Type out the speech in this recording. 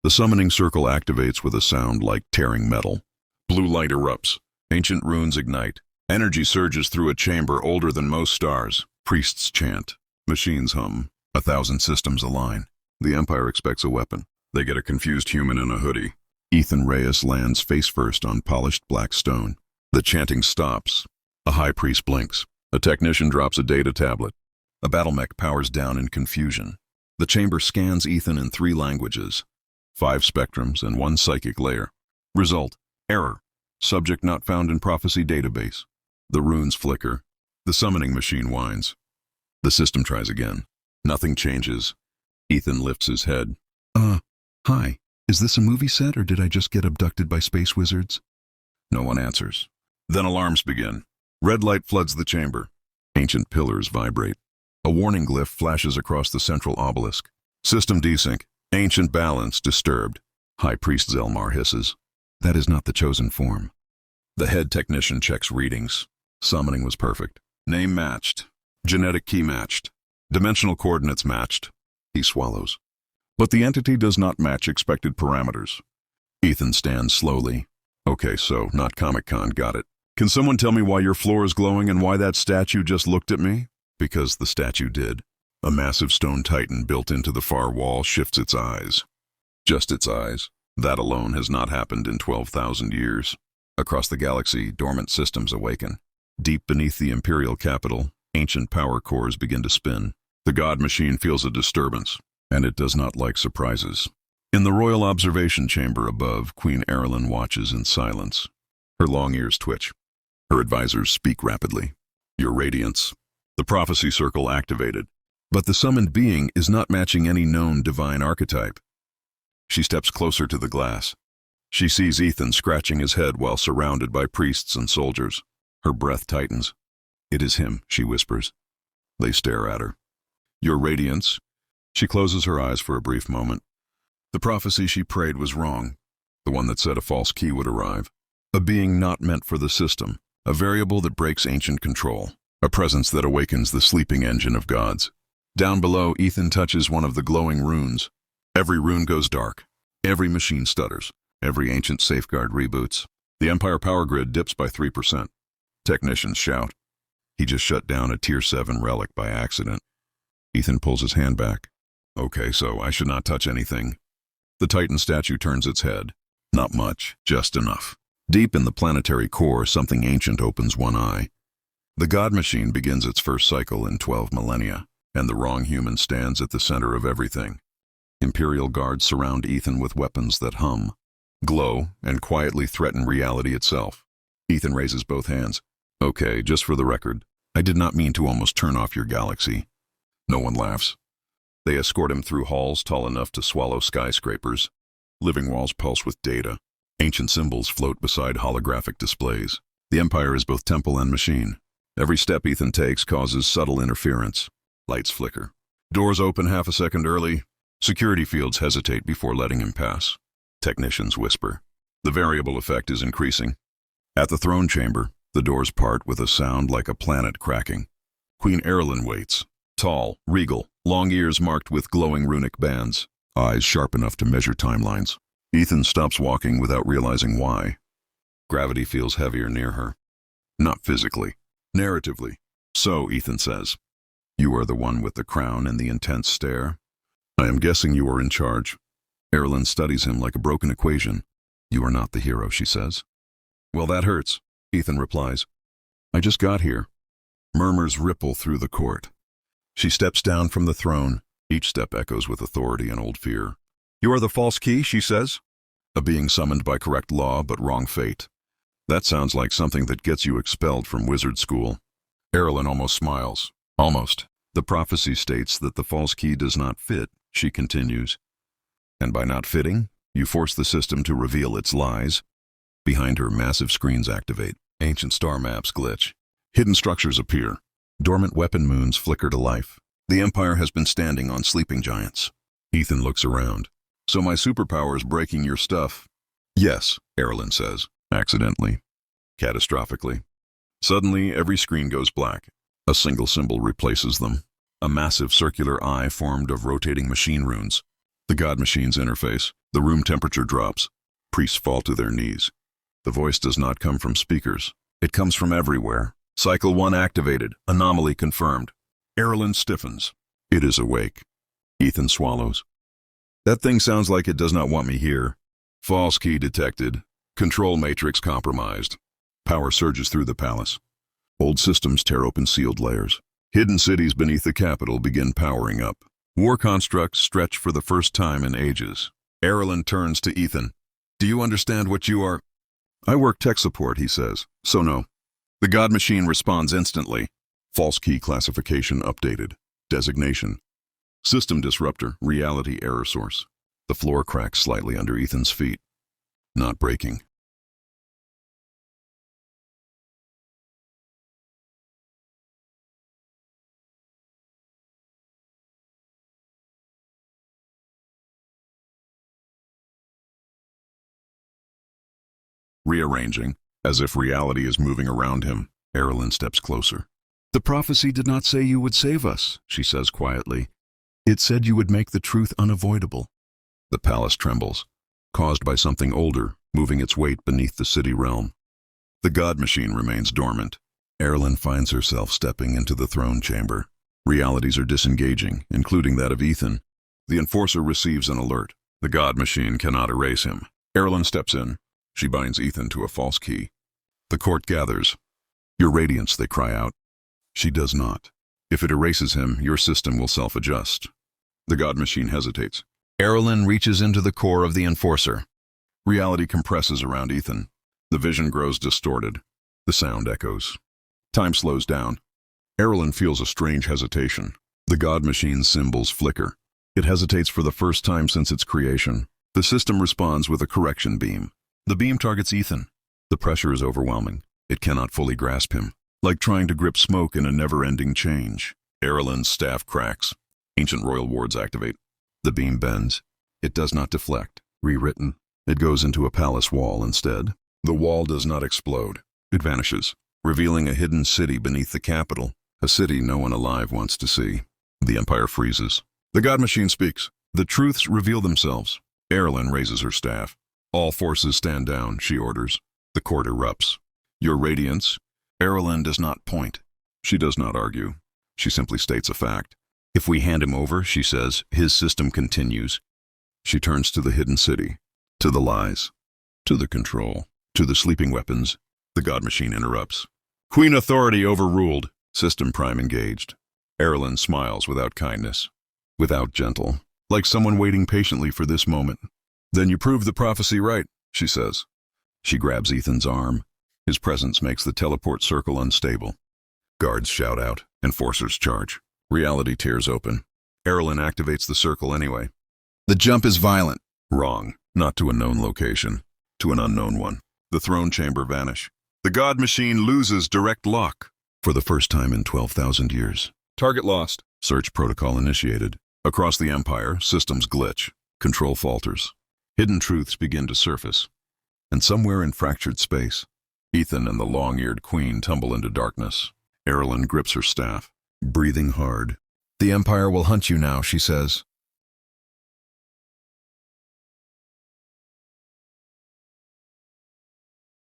The summoning circle activates with a sound like tearing metal. Blue light erupts. Ancient runes ignite. Energy surges through a chamber older than most stars. Priests chant. Machines hum. 1,000 systems align. The Empire expects a weapon. They get a confused human in a hoodie. Ethan Reyes lands face first on polished black stone. The chanting stops. A high priest blinks. A technician drops a data tablet. A battle mech powers down in confusion. The chamber scans Ethan in 3 languages. 5 spectrums and 1 psychic layer. Result: error. Subject not found in prophecy database. The runes flicker. The summoning machine whines. The system tries again. Nothing changes. Ethan lifts his head. Hi. Is this a movie set or did I just get abducted by space wizards? No one answers. Then alarms begin. Red light floods the chamber. Ancient pillars vibrate. A warning glyph flashes across the central obelisk. System desync. Ancient balance disturbed. High Priest Zelmar hisses. That is not the chosen form. The head technician checks readings. Summoning was perfect. Name matched. Genetic key matched. Dimensional coordinates matched. He swallows. But the entity does not match expected parameters. Ethan stands slowly. Okay, so not Comic-Con, got it. Can someone tell me why your floor is glowing and why that statue just looked at me? Because the statue did. A massive stone titan built into the far wall shifts its eyes. Just its eyes. That alone has not happened in 12,000 years. Across the galaxy, dormant systems awaken. Deep beneath the Imperial capital, ancient power cores begin to spin. The God machine feels a disturbance, and it does not like surprises. In the royal observation chamber above, Queen Erilyn watches in silence. Her long ears twitch. Her advisors speak rapidly. Your radiance. The prophecy circle activated. But the summoned being is not matching any known divine archetype. She steps closer to the glass. She sees Ethan scratching his head while surrounded by priests and soldiers. Her breath tightens. It is him, she whispers. They stare at her. Your radiance. She closes her eyes for a brief moment. The prophecy she prayed was wrong. The one that said a false key would arrive. A being not meant for the system. A variable that breaks ancient control. A presence that awakens the sleeping engine of gods. Down below, Ethan touches one of the glowing runes. Every rune goes dark. Every machine stutters. Every ancient safeguard reboots. The Empire power grid dips by 3%. Technicians shout. He just shut down a Tier 7 relic by accident. Ethan pulls his hand back. Okay, so I should not touch anything. The Titan statue turns its head. Not much, just enough. Deep in the planetary core, something ancient opens one eye. The God machine begins its first cycle in 12 millennia, and the wrong human stands at the center of everything. Imperial guards surround Ethan with weapons that hum, glow, and quietly threaten reality itself. Ethan raises both hands. Okay, just for the record, I did not mean to almost turn off your galaxy. No one laughs. They escort him through halls tall enough to swallow skyscrapers. Living walls pulse with data. Ancient symbols float beside holographic displays. The Empire is both temple and machine. Every step Ethan takes causes subtle interference. Lights flicker. Doors open half a second early. Security fields hesitate before letting him pass. Technicians whisper. The variable effect is increasing. At the throne chamber, the doors part with a sound like a planet cracking. Queen Erilyn waits. Tall, regal, long ears marked with glowing runic bands, eyes sharp enough to measure timelines. Ethan stops walking without realizing why. Gravity feels heavier near her. Not physically, narratively. So, Ethan says, you are the one with the crown and the intense stare. I am guessing you are in charge. Erilyn studies him like a broken equation. You are not the hero, she says. Well, that hurts, Ethan replies. I just got here. Murmurs ripple through the court. She steps down from the throne. Each step echoes with authority and old fear. You are the false key, she says. A being summoned by correct law but wrong fate. That sounds like something that gets you expelled from wizard school. Erilyn almost smiles. Almost. The prophecy states that the false key does not fit, she continues. And by not fitting, you force the system to reveal its lies. Behind her, massive screens activate. Ancient star maps glitch. Hidden structures appear. Dormant weapon moons flicker to life. The Empire has been standing on sleeping giants. Ethan looks around. So my superpower is breaking your stuff? Yes, Erilyn says, accidentally. Catastrophically. Suddenly, every screen goes black. A single symbol replaces them. A massive circular eye formed of rotating machine runes. The God Machine's interface. The room temperature drops. Priests fall to their knees. The voice does not come from speakers. It comes from everywhere. Cycle 1 activated. Anomaly confirmed. Erlen stiffens. It is awake. Ethan swallows. That thing sounds like it does not want me here. False key detected. Control matrix compromised. Power surges through the palace. Old systems tear open sealed layers. Hidden cities beneath the capital begin powering up. War constructs stretch for the first time in ages. Erlen turns to Ethan. Do you understand what you are? I work tech support, he says. So no. The God Machine responds instantly. False key classification updated. Designation. System disruptor, reality error source. The floor cracks slightly under Ethan's feet. Not breaking. Rearranging, as if reality is moving around him, Erlen steps closer. The prophecy did not say you would save us, she says quietly. It said you would make the truth unavoidable. The palace trembles, caused by something older, moving its weight beneath the city realm. The God Machine remains dormant. Erlen finds herself stepping into the throne chamber. Realities are disengaging, including that of Ethan. The Enforcer receives an alert. The God Machine cannot erase him. Erlen steps in. She binds Ethan to a false key. The court gathers. Your radiance, they cry out. She does not. If it erases him, your system will self-adjust. The God Machine hesitates. Erlen reaches into the core of the Enforcer. Reality compresses around Ethan. The vision grows distorted. The sound echoes. Time slows down. Erlen feels a strange hesitation. The God Machine's symbols flicker. It hesitates for the first time since its creation. The system responds with a correction beam. The beam targets Ethan. The pressure is overwhelming. It cannot fully grasp him, like trying to grip smoke in a never-ending change. Erlen's staff cracks. Ancient royal wards activate. The beam bends. It does not deflect. Rewritten. It goes into a palace wall instead. The wall does not explode. It vanishes, revealing a hidden city beneath the capital, a city no one alive wants to see. The Empire freezes. The God Machine speaks. The truths reveal themselves. Erlen raises her staff. All forces stand down, she orders. The court erupts. Your radiance. Erlen does not point. She does not argue. She simply states a fact. If we hand him over, she says, his system continues. She turns to the hidden city, to the lies, to the control, to the sleeping weapons. The God Machine interrupts. Queen authority overruled. System Prime engaged. Erlen smiles without kindness, without gentle, like someone waiting patiently for this moment. Then you proved the prophecy right, she says. She grabs Ethan's arm. His presence makes the teleport circle unstable. Guards shout out. Enforcers charge. Reality tears open. Erlen activates the circle anyway. The jump is violent. Wrong. Not to a known location. To an unknown one. The throne chamber vanish. The God Machine loses direct lock. For the first time in 12,000 years. Target lost. Search protocol initiated. Across the Empire, systems glitch. Control falters. Hidden truths begin to surface. And somewhere in fractured space, Ethan and the long-eared queen tumble into darkness. Erlen grips her staff, breathing hard. The Empire will hunt you now, she says.